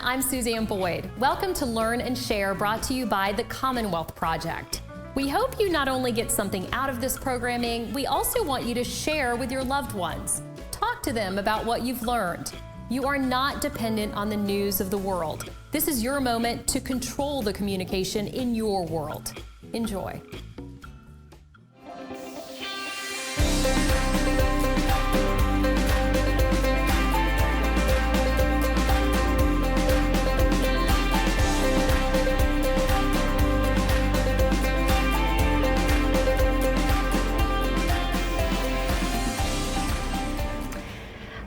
I'm Suzanne Boyd. Welcome to Learn and Share, brought to you by the Commonwealth Project. We hope you not only get something out of this programming, we also want you to share with your loved ones. Talk to them about what you've learned. You are not dependent on the news of the world. This is your moment to control the communication in your world. Enjoy.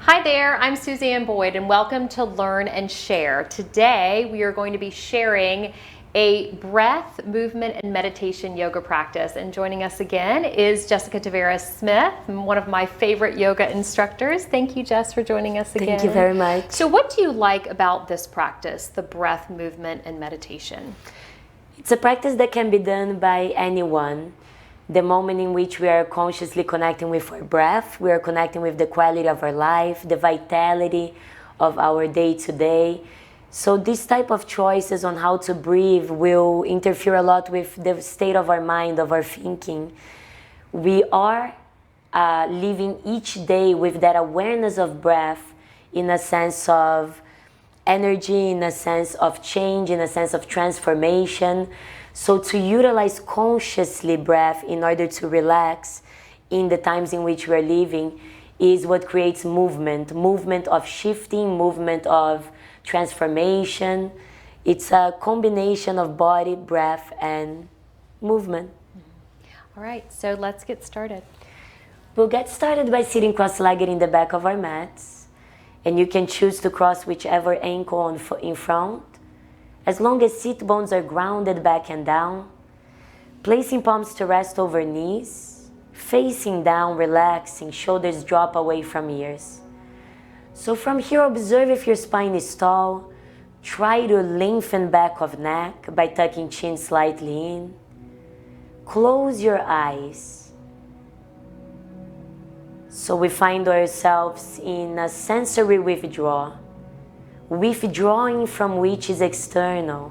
Hi there, I'm Suzanne Boyd and welcome to Learn and Share. Today we are going to be sharing a breath, movement, and meditation yoga practice. And joining us again is Jessica Tavares Smith, one of my favorite yoga instructors. Thank you, Jess, for joining us again. Thank you very much. So what do you like about this practice, the breath, movement, and meditation? It's a practice that can be done by anyone. The moment in which we are consciously connecting with our breath, we are connecting with the quality of our life, the vitality of our day-to-day. So this type of choices on how to breathe will interfere a lot with the state of our mind, of our thinking. We are living each day with that awareness of breath in a sense of energy, in a sense of change, in a sense of transformation. So to utilize consciously breath in order to relax in the times in which we are living is what creates movement of shifting, movement of transformation. It's a combination of body, breath, and movement. All right, so let's get started. We'll get started by sitting cross-legged in the back of our mats. And you can choose to cross whichever ankle in front, as long as sit bones are grounded back and down, placing palms to rest over knees, facing down, relaxing, shoulders drop away from ears. So from here, observe if your spine is tall. Try to lengthen back of neck by tucking chin slightly in. Close your eyes. So we find ourselves in a sensory withdrawal. Withdrawing from which is external,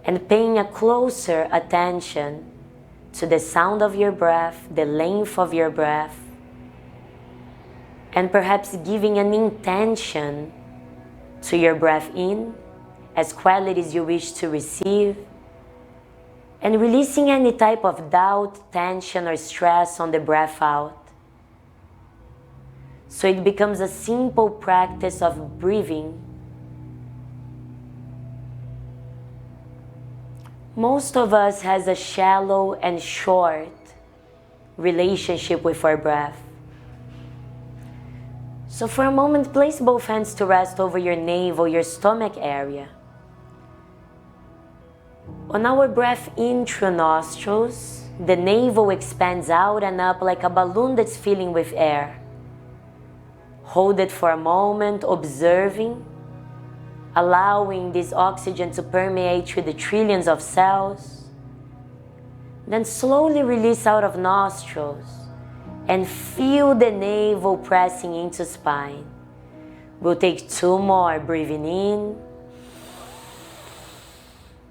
and paying a closer attention to the sound of your breath, the length of your breath, and perhaps giving an intention to your breath in as qualities you wish to receive, and releasing any type of doubt, tension, or stress on the breath out. So it becomes a simple practice of breathing. Most of us has a shallow and short relationship with our breath. So for a moment, place both hands to rest over your navel, your stomach area. On our breath in through nostrils, the navel expands out and up like a balloon that's filling with air. Hold it for a moment, observing, allowing this oxygen to permeate through the trillions of cells. Then slowly release out of nostrils and feel the navel pressing into spine. We'll take 2 more, breathing in,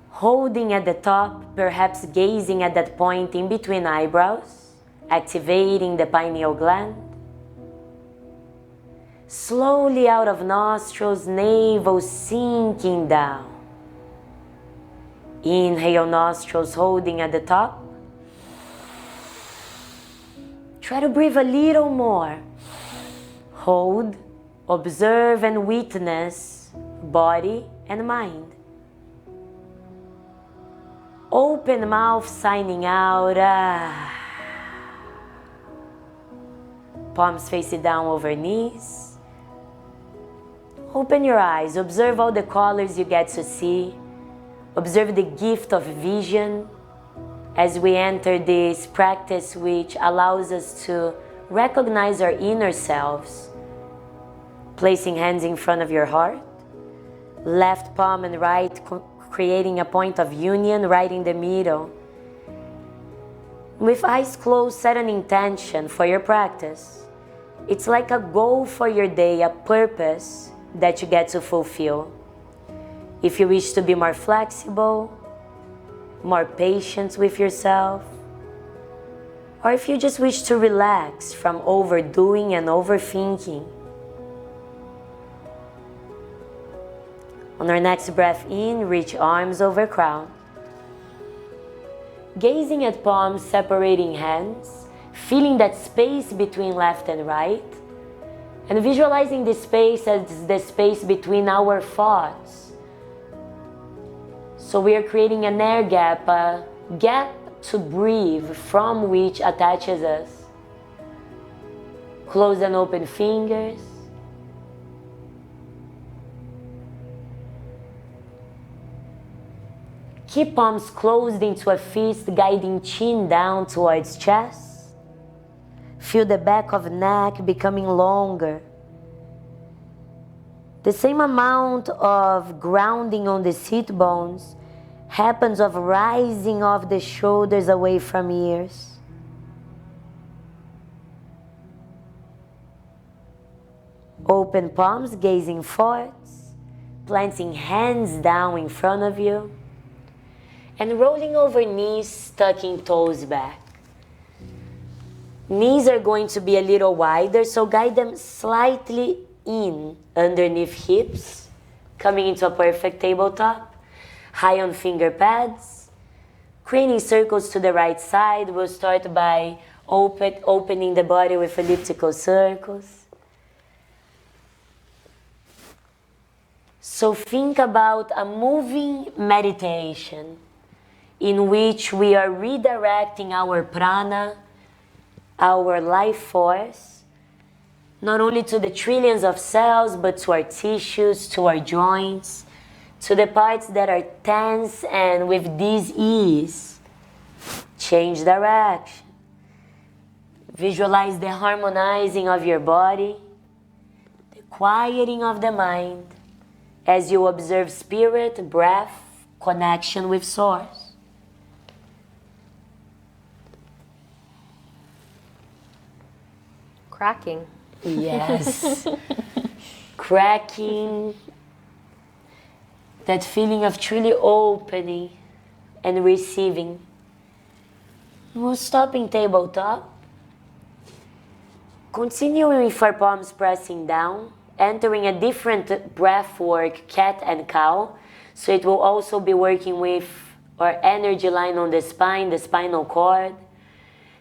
holding at the top, perhaps gazing at that point in between eyebrows, activating the pineal gland. Slowly out of nostrils, navel sinking down. Inhale, nostrils holding at the top. Try to breathe a little more. Hold, observe and witness body and mind. Open mouth, signing out. Palms face it down over knees. Open your eyes, observe all the colors you get to see. Observe the gift of vision as we enter this practice, which allows us to recognize our inner selves. Placing hands in front of your heart, left palm and right, creating a point of union right in the middle. With eyes closed, set an intention for your practice. It's like a goal for your day, a purpose that you get to fulfill. If you wish to be more flexible, more patient with yourself, or if you just wish to relax from overdoing and overthinking. On our next breath in, reach arms over crown. Gazing at palms separating hands, feeling that space between left and right, and visualizing this space as the space between our thoughts. So we are creating an air gap, a gap to breathe from which attaches us. Close and open fingers. Keep palms closed into a fist, guiding chin down towards chest. Feel the back of neck becoming longer. The same amount of grounding on the sit bones happens of rising of the shoulders away from ears. Open palms, gazing forwards, planting hands down in front of you, and rolling over knees, tucking toes back. Knees are going to be a little wider, so guide them slightly in underneath hips, coming into a perfect tabletop, high on finger pads, creating circles to the right side. We'll start by opening the body with elliptical circles. So think about a moving meditation in which we are redirecting our prana, our life force, not only to the trillions of cells, but to our tissues, to our joints, to the parts that are tense, and with this ease, change direction. Visualize the harmonizing of your body, the quieting of the mind, as you observe spirit, breath, connection with source. Cracking. Yes. Cracking. That feeling of truly opening and receiving. We'll stop in tabletop. Continuing with our palms pressing down, entering a different breath work, cat and cow. So it will also be working with our energy line on the spine, the spinal cord.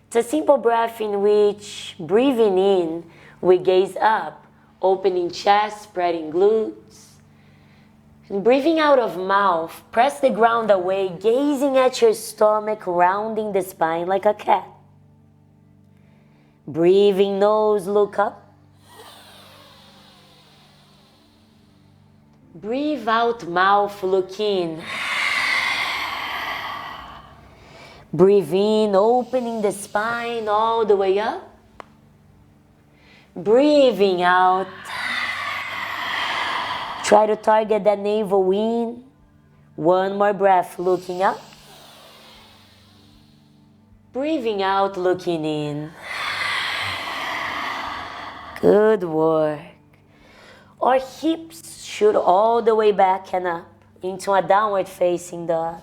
It's a simple breath in which, breathing in, we gaze up, opening chest, spreading glutes. And breathing out of mouth, press the ground away, gazing at your stomach, rounding the spine like a cat. Breathing nose, look up. Breathe out mouth, look in. Breathe in, opening the spine all the way up. Breathing out. Try to target that navel in. One more breath, looking up. Breathing out, looking in. Good work. Our hips shoot all the way back and up into a downward facing dog.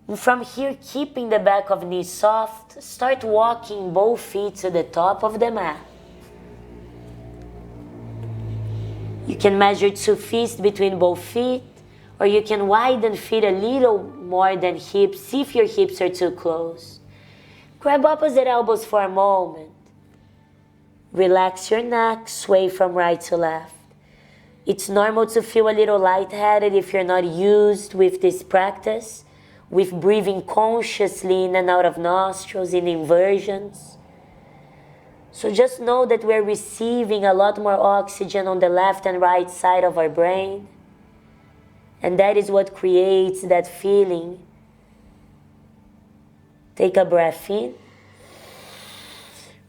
And from here, keeping the back of knees soft, start walking both feet to the top of the mat. You can measure 2 fists between both feet, or you can widen feet a little more than hips, see if your hips are too close. Grab opposite elbows for a moment. Relax your neck, sway from right to left. It's normal to feel a little lightheaded if you're not used with this practice, with breathing consciously in and out of nostrils in inversions. So just know that we're receiving a lot more oxygen on the left and right side of our brain. And that is what creates that feeling. Take a breath in.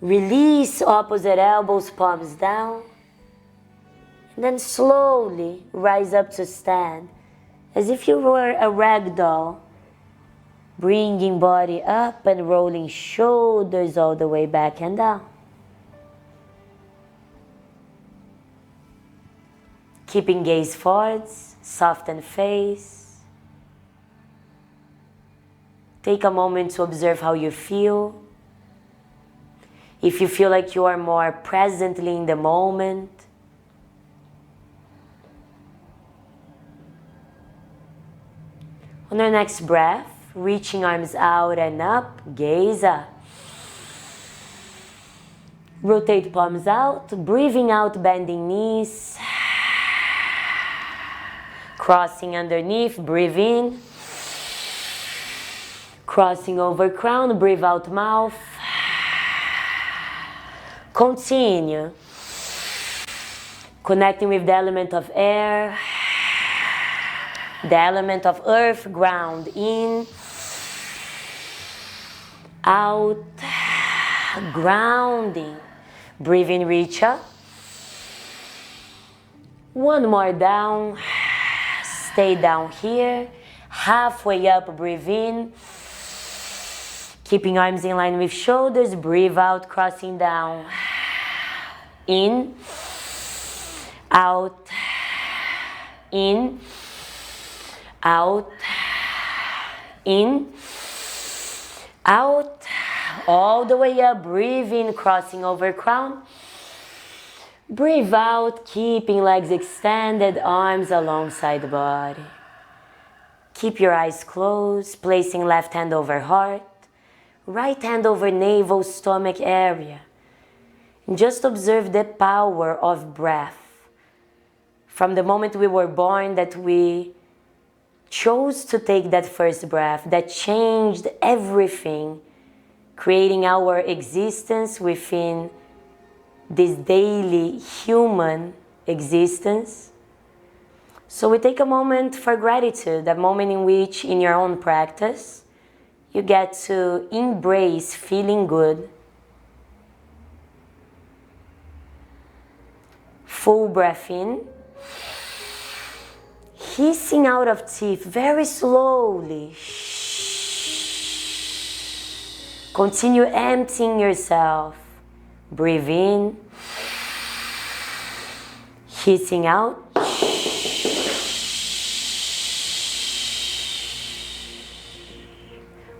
Release opposite elbows, palms down. And then slowly rise up to stand, as if you were a rag doll. Bringing body up and rolling shoulders all the way back and down. Keeping gaze forwards. Soften face. Take a moment to observe how you feel. If you feel like you are more presently in the moment. On our next breath, reaching arms out and up, gaze up. Rotate palms out, breathing out, bending knees. Crossing underneath, breathe in. Crossing over crown, breathe out mouth. Continue. Connecting with the element of air, the element of earth, ground, in, out, grounding. Breathe in, reach up. One more down. Stay down here. Halfway up, breathe in. Keeping arms in line with shoulders. Breathe out, crossing down. In. Out. In. Out. In. Out. All the way up. Breathe in, crossing over crown. Breathe out, keeping legs extended, arms alongside the body. Keep your eyes closed, placing left hand over heart, right hand over navel, stomach area. And just observe the power of breath. From the moment we were born, that we chose to take that first breath, that changed everything, creating our existence within this daily human existence. So we take a moment for gratitude, a moment in which in your own practice, you get to embrace feeling good. Full breath in. Hissing out of teeth very slowly. Continue emptying yourself. Breathe in. Hissing out.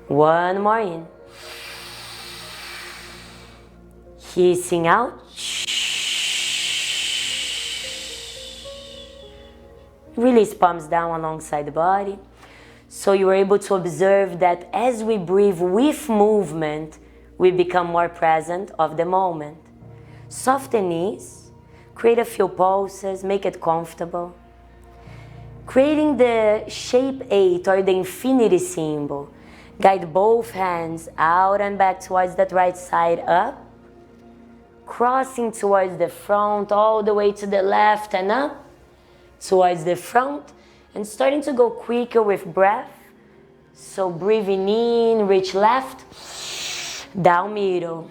One more in. Hissing out. Release palms down alongside the body. So you are able to observe that as we breathe with movement, we become more present of the moment. Soften knees. Create a few pulses. Make it comfortable. Creating the shape 8 or the infinity symbol. Guide both hands out and back towards that right side up. Crossing towards the front, all the way to the left and up. Towards the front. And starting to go quicker with breath. So breathing in, reach left. Down middle.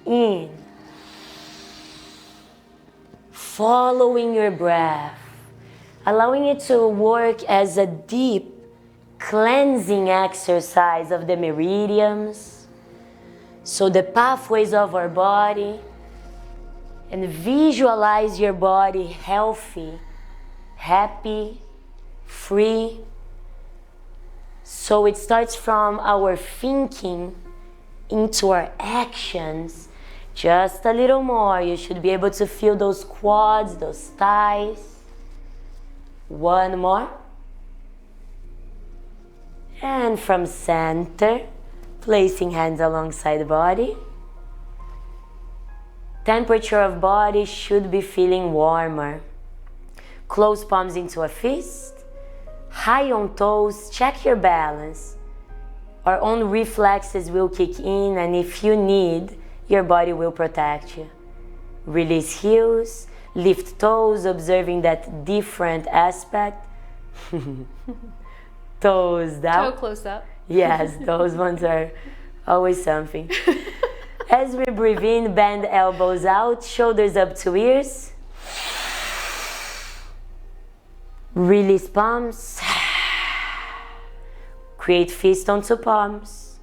In. Following your breath. Allowing it to work as a deep cleansing exercise of the meridians, so the pathways of our body, and visualize your body healthy, happy, free. So it starts from our thinking into our actions. Just a little more. You should be able to feel those quads, those thighs. One more. And from center, placing hands alongside the body. Temperature of body should be feeling warmer. Close palms into a fist. High on toes, check your balance. Our own reflexes will kick in, and if you need, your body will protect you. Release heels, lift toes, observing that different aspect. Toes down. Toe close up. Yes, those ones are always something. As we breathe in, bend elbows out, shoulders up to ears. Release palms. Create fist onto palms.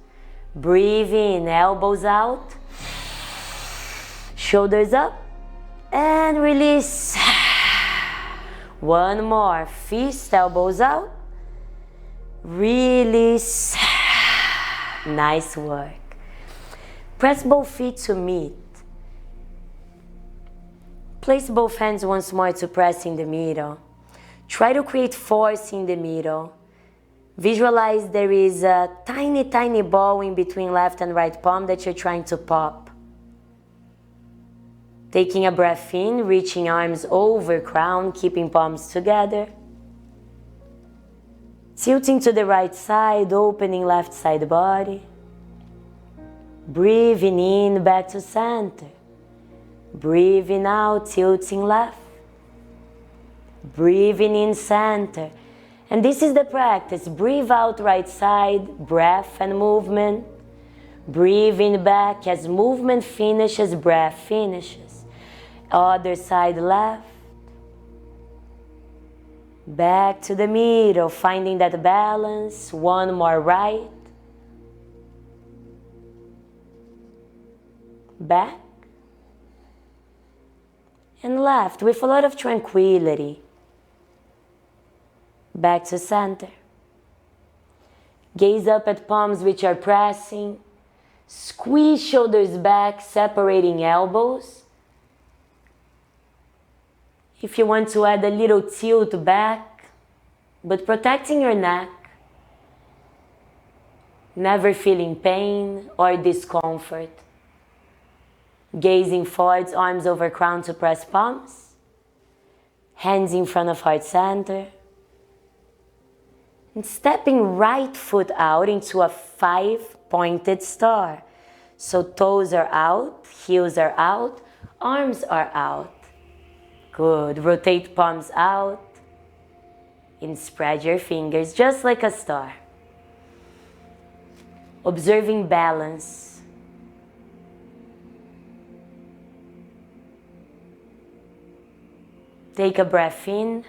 Breathe in, elbows out. Shoulders up. And release. One more. Fist, elbows out. Release. Nice work. Press both feet to meet. Place both hands once more to press in the middle. Try to create force in the middle. Visualize there is a tiny, tiny ball in between left and right palm that you're trying to pop. Taking a breath in, reaching arms over crown, keeping palms together. Tilting to the right side, opening left side body. Breathing in, back to center. Breathing out, tilting left. Breathing in, center. And this is the practice. Breathe out right side, breath and movement. Breathing back as movement finishes, breath finishes. Other side left. Back to the middle, finding that balance. One more right. Back. And left with a lot of tranquility. Back to center. Gaze up at palms which are pressing. Squeeze shoulders back, separating elbows. If you want to add a little tilt back, but protecting your neck. Never feeling pain or discomfort. Gazing forwards, arms over crown to press palms. Hands in front of heart center. And stepping right foot out into a 5-pointed star. So toes are out, heels are out, arms are out. Good. Rotate palms out. And spread your fingers just like a star. Observing balance. Take a breath in.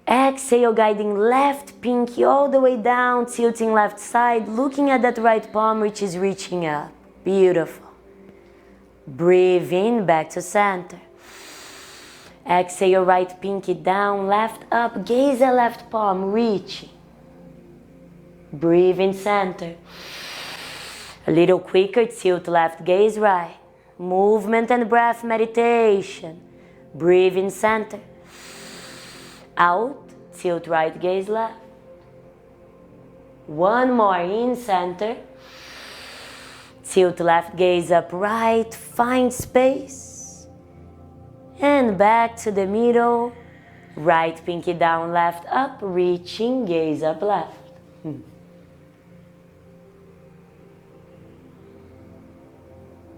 Exhale, guiding left pinky all the way down, tilting left side, looking at that right palm which is reaching up. Beautiful. Breathe in, back to center. Exhale, right pinky down, left up, gaze at left palm, reaching. Breathe in, center. A little quicker, tilt left, gaze right. Movement and breath meditation. Breathe in, center. Out, tilt right, gaze left. One more, in, center. Tilt left, gaze up, right, find space. And back to the middle. Right pinky down, left up, reaching, gaze up, left.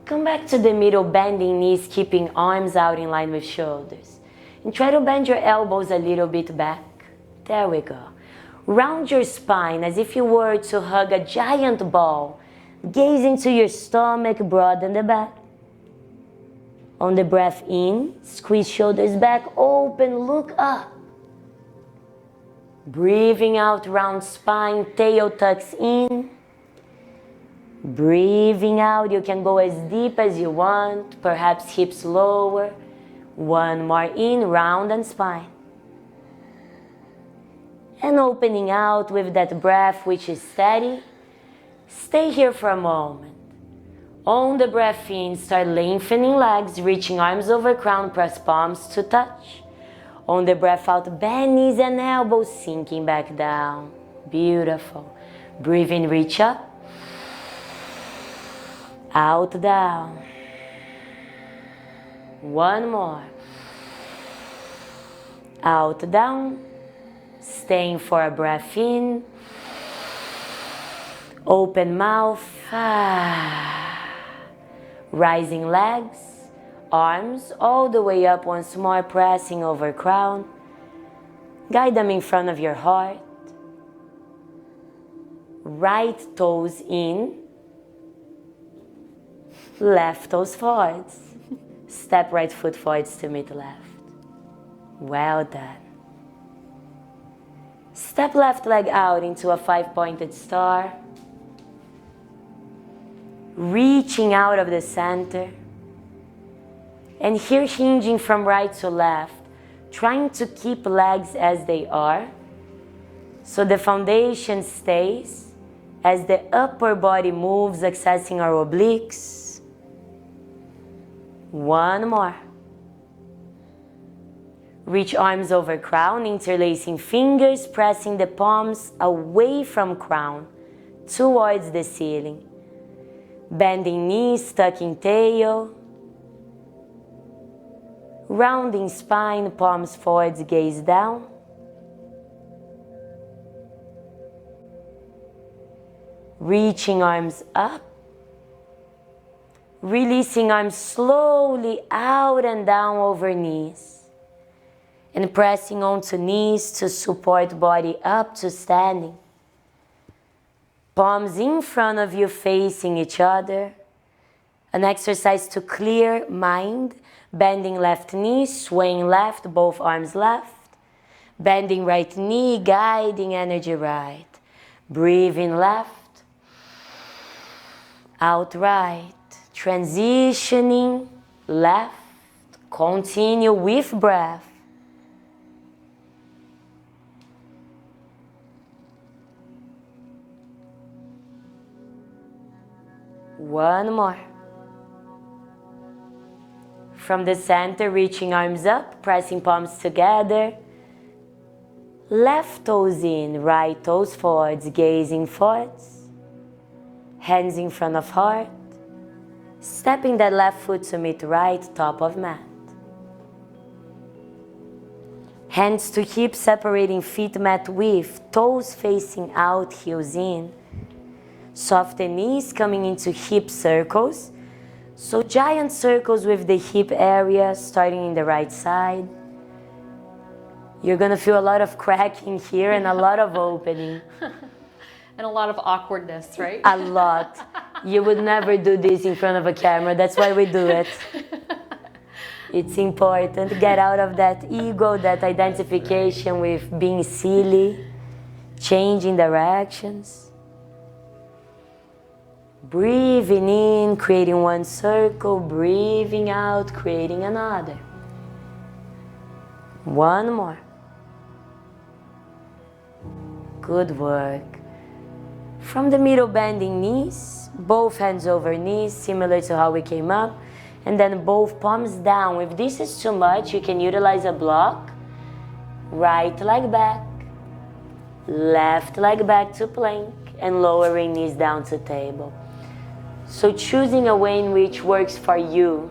Come back to the middle, bending knees, keeping arms out in line with shoulders. And try to bend your elbows a little bit back. There we go. Round your spine as if you were to hug a giant ball. Gaze into your stomach, broaden the back. On the breath in, squeeze shoulders back, open, look up. Breathing out, round spine, tail tucks in. Breathing out, you can go as deep as you want, perhaps hips lower. One more in, round and spine. And opening out with that breath which is steady. Stay here for a moment. On the breath in, start lengthening legs, reaching arms over crown, press palms to touch. On the breath out, bend knees and elbows, sinking back down. Beautiful. Breathe in, reach up. Out, down. One more. Out, down. Staying for a breath in. Open mouth. Rising legs. Arms all the way up once more, pressing over crown. Guide them in front of your heart. Right toes in. Left toes forwards. Step right foot forwards to meet left. Well done. Step left leg out into a 5-pointed star. Reaching out of the center. And here hinging from right to left. trying to keep legs as they are, so the foundation stays as the upper body moves, accessing our obliques. One more. Reach arms over crown, interlacing fingers, pressing the palms away from crown towards the ceiling. Bending knees, tucking tail. Rounding spine, palms forwards, gaze down. Reaching arms up. Releasing arms slowly out and down over knees. And pressing onto knees to support body up to standing. Palms in front of you facing each other. An exercise to clear mind. Bending left knee, swaying left, both arms left. Bending right knee, guiding energy right. Breathing left. Out right. Transitioning left. Continue with breath. One more. From the center, reaching arms up, pressing palms together. Left toes in, right toes forwards, gazing forwards. Hands in front of heart. Stepping that left foot to meet right, top of mat. Hands to hips, separating feet mat width, toes facing out, heels in. Soften knees coming into hip circles. So giant circles with the hip area starting in the right side. You're gonna feel a lot of cracking here and a lot of opening. And a lot of awkwardness, right? A lot. You would never do this in front of a camera. That's why we do it. It's important to get out of that ego, that identification with being silly, changing directions. Breathing in, creating one circle, breathing out, creating another. One more. Good work. From the middle, bending knees, both hands over knees, similar to how we came up, and then both palms down. If this is too much, you can utilize a block. Right leg back, left leg back to plank, and lowering knees down to table. So choosing a way in which works for you.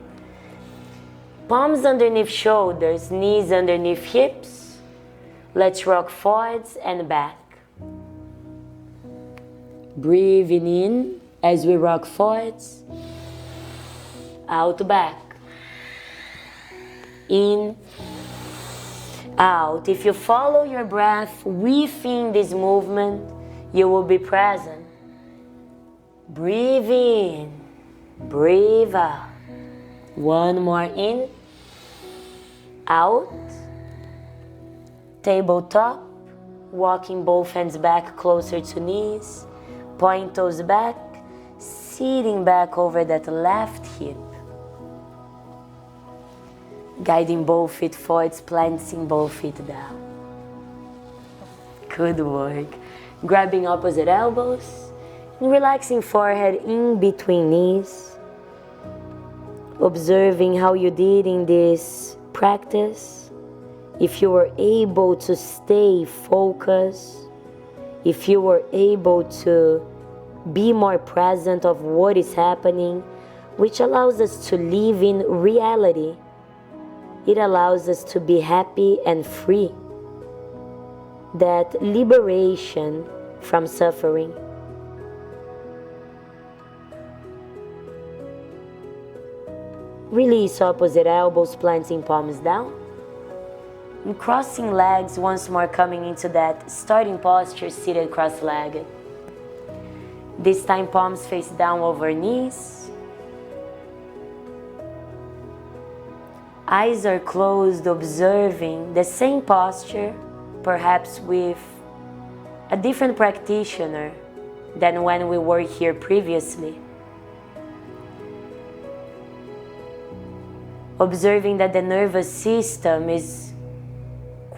Palms underneath shoulders, knees underneath hips. Let's rock forwards and back. Breathing in as we rock forwards. Out, back. In, out. If you follow your breath within this movement, you will be present. Breathe in, breathe out. One more in, out. Tabletop, walking both hands back closer to knees. Point toes back, sitting back over that left hip. Guiding both feet forwards, planting both feet down. Good work. Grabbing opposite elbows. Relaxing forehead in between knees. Observing how you did in this practice. If you were able to stay focused. If you were able to be more present of what is happening, which allows us to live in reality. It allows us to be happy and free. That liberation from suffering. Release opposite elbows, planting palms down. And crossing legs once more, coming into that starting posture, seated cross-legged. This time palms face down over knees. Eyes are closed, observing the same posture, perhaps with a different practitioner than when we were here previously. Observing that the nervous system is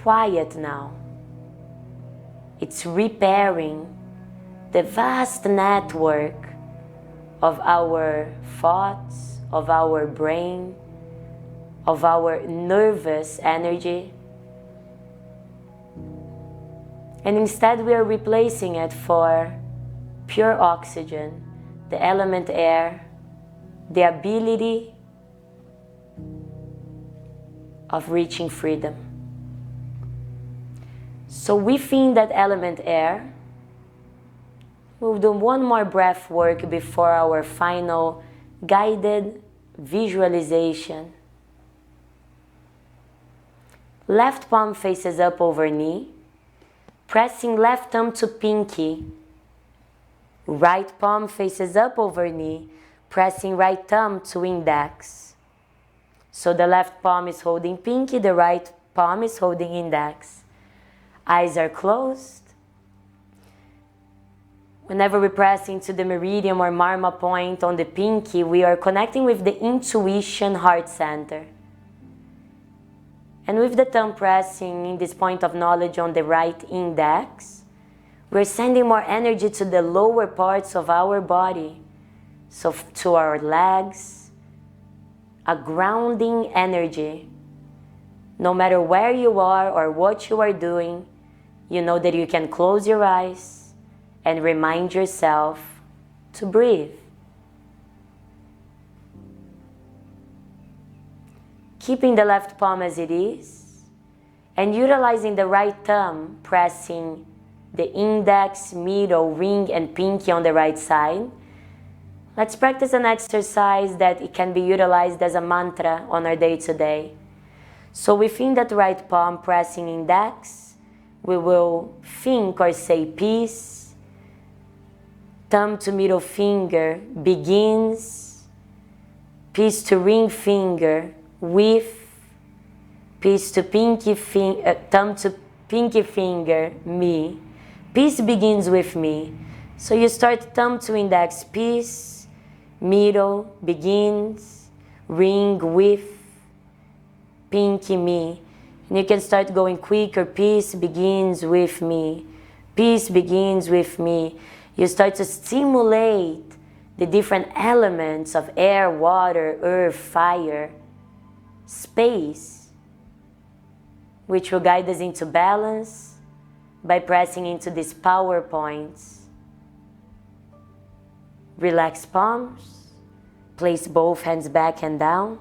quiet now. It's repairing the vast network of our thoughts, of our brain, of our nervous energy. And instead we are replacing it for pure oxygen, the element air, the ability of reaching freedom. So within that element air, we'll do one more breath work before our final guided visualization. Left palm faces up over knee, pressing left thumb to pinky. Right palm faces up over knee, pressing right thumb to index. So the left palm is holding pinky, the right palm is holding index. Eyes are closed. Whenever we press into the meridian or marma point on the pinky, we are connecting with the intuition heart center. And with the thumb pressing in this point of knowledge on the right index, we're sending more energy to the lower parts of our body. So to our legs, a grounding energy. No matter where you are or what you are doing, you know that you can close your eyes and remind yourself to breathe. Keeping the left palm as it is and utilizing the right thumb, pressing the index, middle, ring, and pinky on the right side. Let's practice an exercise that it can be utilized as a mantra on our day-to-day. So within that right palm pressing index, we will think or say peace. Thumb to middle finger, begins. Peace to ring finger, with. Peace to pinky thumb to pinky finger, me. Peace begins with me. So you start thumb to index, peace, middle, begins, ring, with, pinky, me. And you can start going quicker. Peace begins with me. Peace begins with me. You start to stimulate the different elements of air, water, earth, fire, space, which will guide us into balance by pressing into these power points. Relax palms. Place both hands back and down.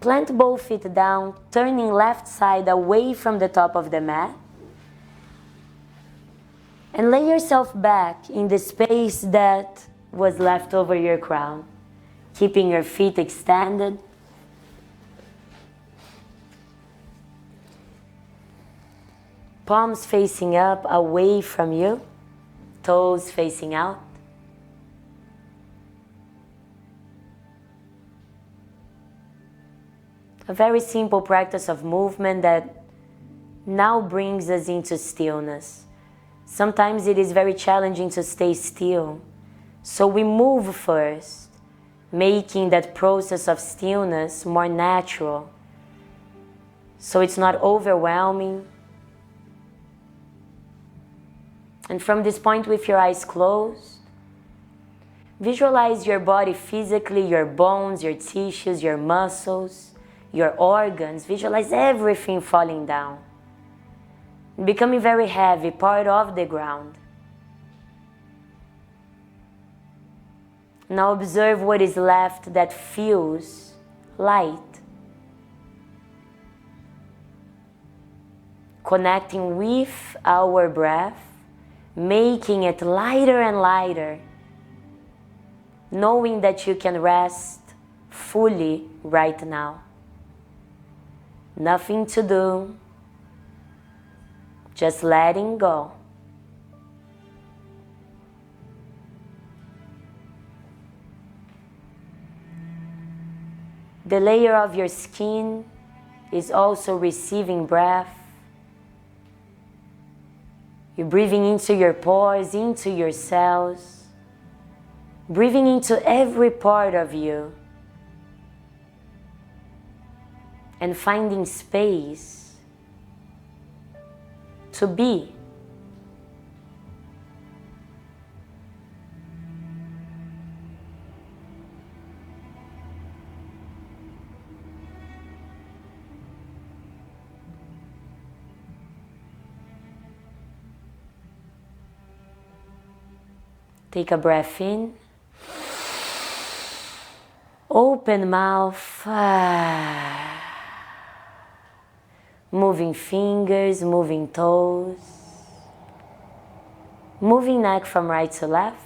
Plant both feet down, turning left side away from the top of the mat. And lay yourself back in the space that was left over your crown, keeping your feet extended. Palms facing up, away from you, toes facing out. A very simple practice of movement that now brings us into stillness. Sometimes it is very challenging to stay still. So we move first, making that process of stillness more natural. So it's not overwhelming. And from this point, with your eyes closed, visualize your body physically, your bones, your tissues, your muscles, your organs. Visualize everything falling down, becoming very heavy, part of the ground. Now observe what is left that feels light. Connecting with our breath, making it lighter and lighter, knowing that you can rest fully right now. Nothing to do, just letting go. The layer of your skin is also receiving breath. You're breathing into your pores, into your cells, breathing into every part of you, and finding space to be. Take a breath in. Open mouth. Moving fingers, moving toes. Moving neck from right to left.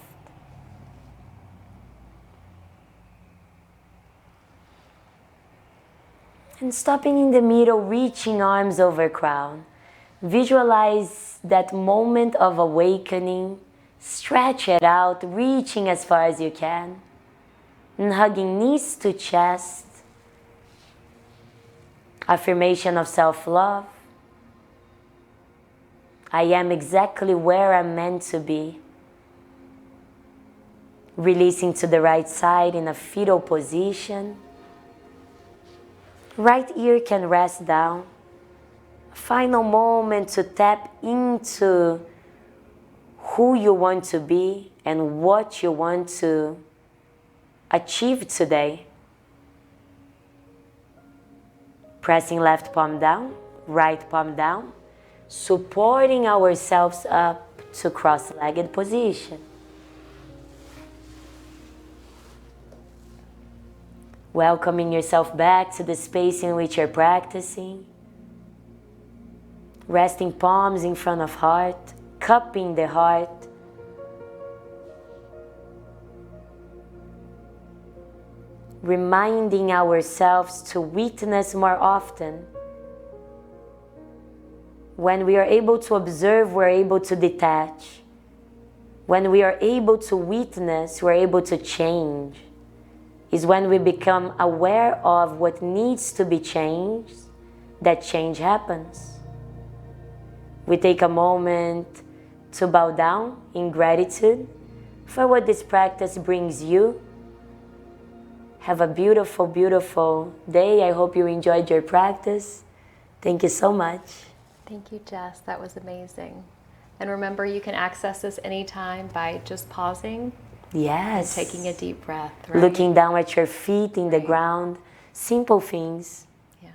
And stopping in the middle, reaching arms over crown. Visualize that moment of awakening. Stretch it out, reaching as far as you can. And hugging knees to chest. Affirmation of self-love. I am exactly where I'm meant to be. Releasing to the right side in a fetal position. Right ear can rest down. Final moment to tap into who you want to be and what you want to achieve today. Pressing left palm down, right palm down, supporting ourselves up to cross-legged position. Welcoming yourself back to the space in which you're practicing. Resting palms in front of heart. Cupping the heart. Reminding ourselves to witness more often. When we are able to observe, we're able to detach. When we are able to witness, we're able to change. Is when we become aware of what needs to be changed, that change happens. We take a moment to bow down in gratitude for what this practice brings you. Have a beautiful, beautiful day. I hope you enjoyed your practice. Thank you so much. Thank you, Jess. That was amazing. And remember, you can access this anytime by just pausing. Yes. And taking a deep breath. Right? Looking down at your feet in the ground. Simple things. Yeah.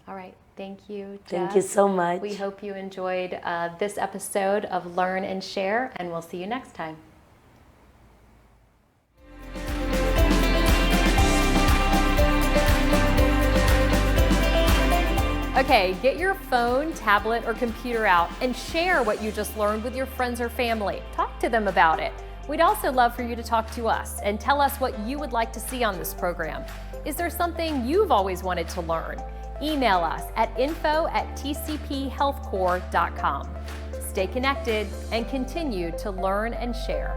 All right. Thank you, Jess. Thank you so much. We hope you enjoyed this episode of Learn and Share, and we'll see you next time. Okay, get your phone, tablet, or computer out and share what you just learned with your friends or family. Talk to them about it. We'd also love for you to talk to us and tell us what you would like to see on this program. Is there something you've always wanted to learn? Email us at info@tcphealthcore.com. Stay connected and continue to learn and share.